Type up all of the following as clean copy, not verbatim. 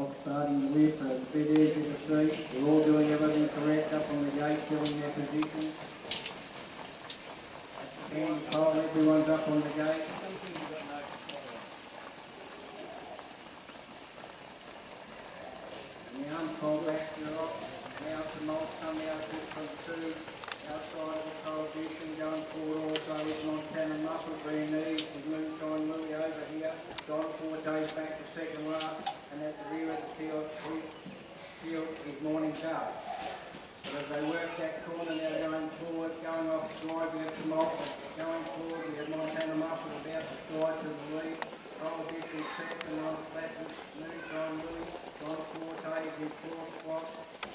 of starting the lift, so it's a bit easy to see. They're all doing everything correct up on the gate, filling their positions. And everyone's up on the gate. And the unfold action are off. Now the moult come out from two outside of the prohibition, going forward also with Montana Muscle, Green Knees, with Moonshine Louie over here. Don Forte's back to second last, and at the rear of the field is Morning Dove. But as they work that corner now going forward, going off stride, we have Tumult. Going forward, we have Montana Muscle about to stride to the lead. Prohibition second on flatness, Moonshine Louie, Don Forte in fourth spot.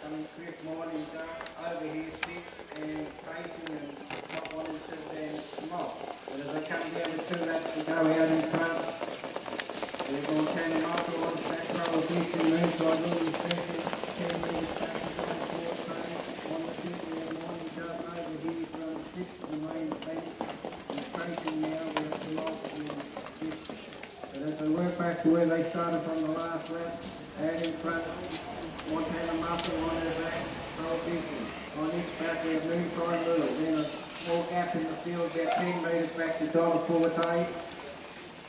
Coming fifth, Morning Dove, over here sixth, and Pacing and not wanting to then Tumult. But as they come down the two laps to go out in front, there's Montana Muscle on back, Prohibition, Moonshine Louie second, 10 metres back to going fourth train. On the fifth, we have Morning Dove over here from sixth, the main bench, and Pacing now, we have Tumult in fifth. But as they work back to where they started from the last lap, out in front, Montana Muscle on her back, Prohibition. On its back, we have Moonshine Louie. Then a small gap in the field, about 10 metres back to Don Forte.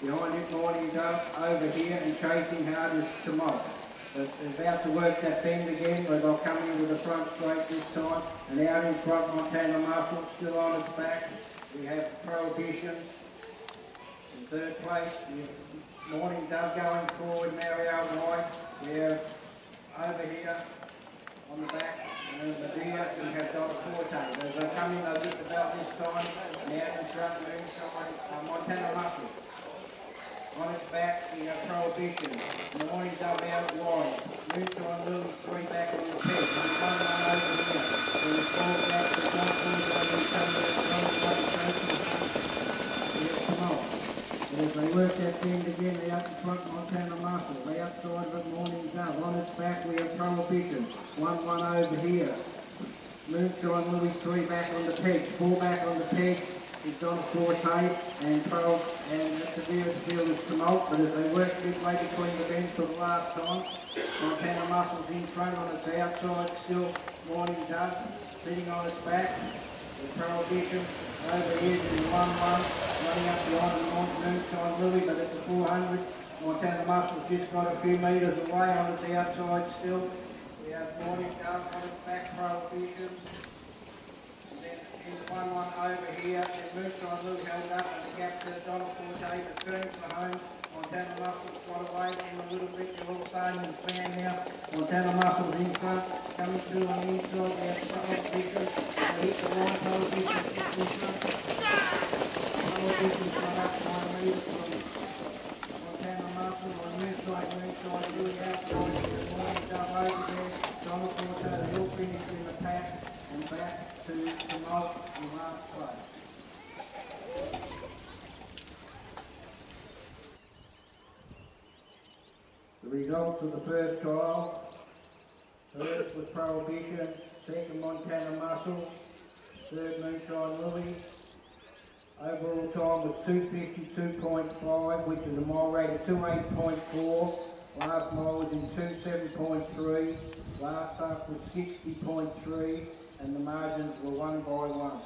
Behind it, Morning Dove over here and chasing hard is Tumult. They're about to work that bend again, but they'll come into the front straight this time. And out in front, Montana Muscle still on its back. We have Prohibition in third place. We have Morning Dove going forward now out wide. We have over here on the back, and in the rear we have Don Forte. As they come in, they'll get the belt this time. And out in front, Moonshine, Montana Muscle. On its back, we have Prohibition. Morning Dove out wide. Moonshine Louie three back on the pit. And one over here. Then the four back to Don Forte. Here's Tumult. And as they work that bend again, they're out in front, Montana Muscle. They outside of Morning Dove. On its back, we have Prohibition. One over here. Moonshine Louie three back on the peg. Four back on the peg. Is Don Forte and at the rear of the field is Tumult, but as they work midway between the bends for the last time, Montana Muscle's in front on its outside, still Morning Dove, sitting on its back, with Prohibition over here in 1-1, running up behind Moonshine Louie, but at the 400, Montana Muscle's just got a few metres away on its outside still. We have Morning Dove on its back, Prohibition. In 1-1 over here, and Moonshine Louie held up and the gap to Don Forte, returns for home. Montana Muscle's got away from a little bit, you're all starting to fan now. Montana Muscle's in front, coming through on the inside, we have Prohibition. They hit the line, Prohibition in front. Prohibition's got up 9 metres from Montana Muscle, on Moonshine Louie outside, Morning Dove over there. Don Forte, they all finished in the pack. And back to Tumult in last place. The results of the first trial. First was Prohibition, second Montana Muscle, third Moonshine Louie. Overall time was 2:52.5, which is a mile rate of 2:8.4. Last mile was in 2:7.3. Last half was 60.3, and the margins were 1 by 1.